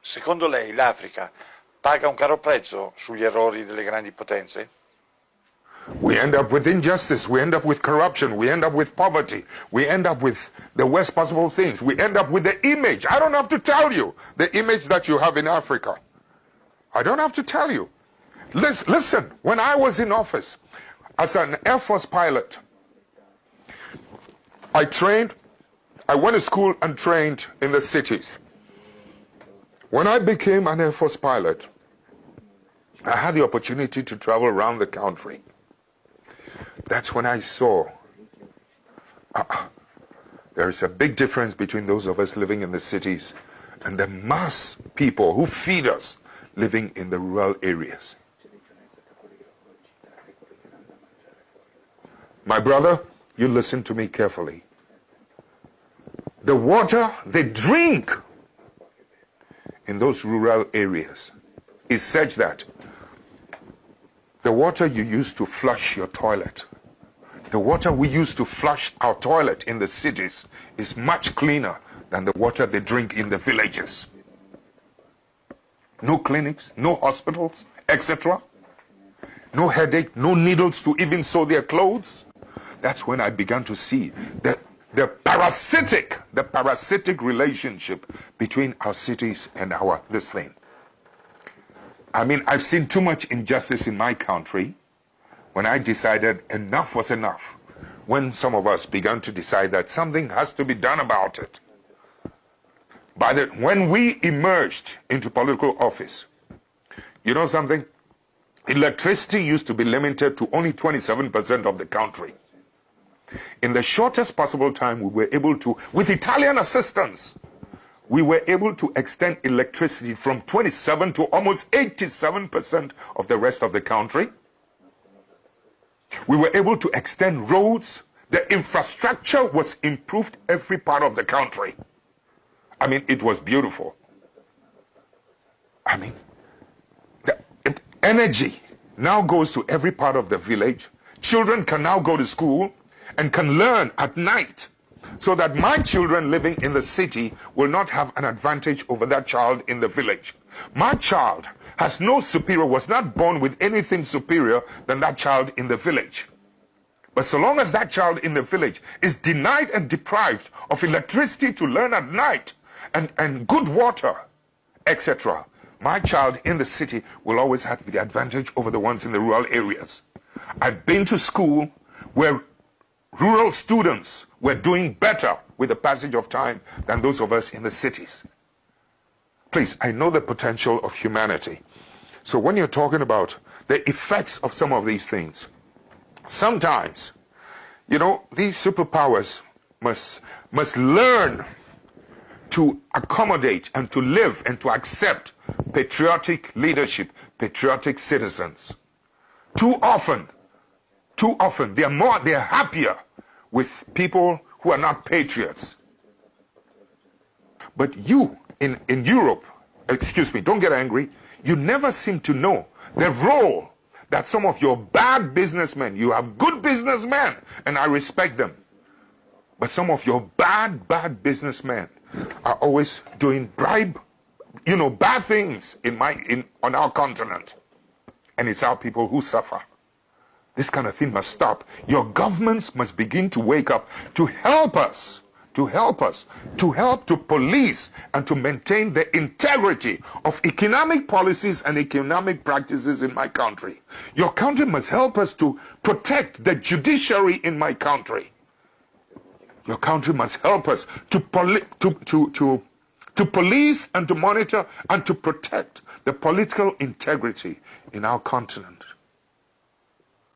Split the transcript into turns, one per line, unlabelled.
Secondo lei l'Africa paga un caro prezzo sugli errori delle grandi potenze?
We end up with injustice, we end up with corruption, we end up with poverty, we end up with the worst possible things, we end up with the image. I don't have to tell you the image that you have in Africa. I don't have to tell you. Listen, when I was in office as an Air Force pilot, I went to school and trained in the cities. When I became an Air Force pilot, I had the opportunity to travel around the country. That's when I saw there is a big difference between those of us living in the cities and the mass people who feed us living in the rural areas. My brother, you listen to me carefully. The water they drink in those rural areas is such that the water you use to flush your toilet, the water we use to flush our toilet in the cities is much cleaner than the water they drink in the villages. No clinics, no hospitals, etc. No headache, no needles to even sew their clothes. That's when I began to see the parasitic relationship between our cities and this thing. I mean, I've seen too much injustice in my country when I decided enough was enough. When some of us began to decide that something has to be done about it. When we emerged into political office, you know something? Electricity used to be limited to only 27% of the country. In the shortest possible time, we were able to, with Italian assistance, we were able to extend electricity from 27 to almost 87% of the rest of the country. We were able to extend roads. The infrastructure was improved every part of the country. I mean, it was beautiful. I mean, energy now goes to every part of the village. Children can now go to school and can learn at night, so that my children living in the city will not have an advantage over that child in the village. My child has no superior, was not born with anything superior than that child in the village. But so long as that child in the village is denied and deprived of electricity to learn at night and good water, etc., my child in the city will always have the advantage over the ones in the rural areas. I've been to school where rural students were doing better with the passage of time than those of us in the cities. Please, I know the potential of humanity. So when you're talking about the effects of some of these things, sometimes, you know, these superpowers must learn to accommodate and to live and to accept patriotic leadership, patriotic citizens. Too often, they're happier with people who are not patriots. But you, in Europe, excuse me, don't get angry, you never seem to know the role that some of your bad businessmen, you have good businessmen, and I respect them, but some of your bad businessmen are always doing bad things on our continent. And it's our people who suffer. This kind of thing must stop. Your governments must begin to wake up to help us, to help to police and to maintain the integrity of economic policies and economic practices in my country. Your country must help us to protect the judiciary in my country. Your country must help us to police and to monitor and to protect the political integrity in our continent.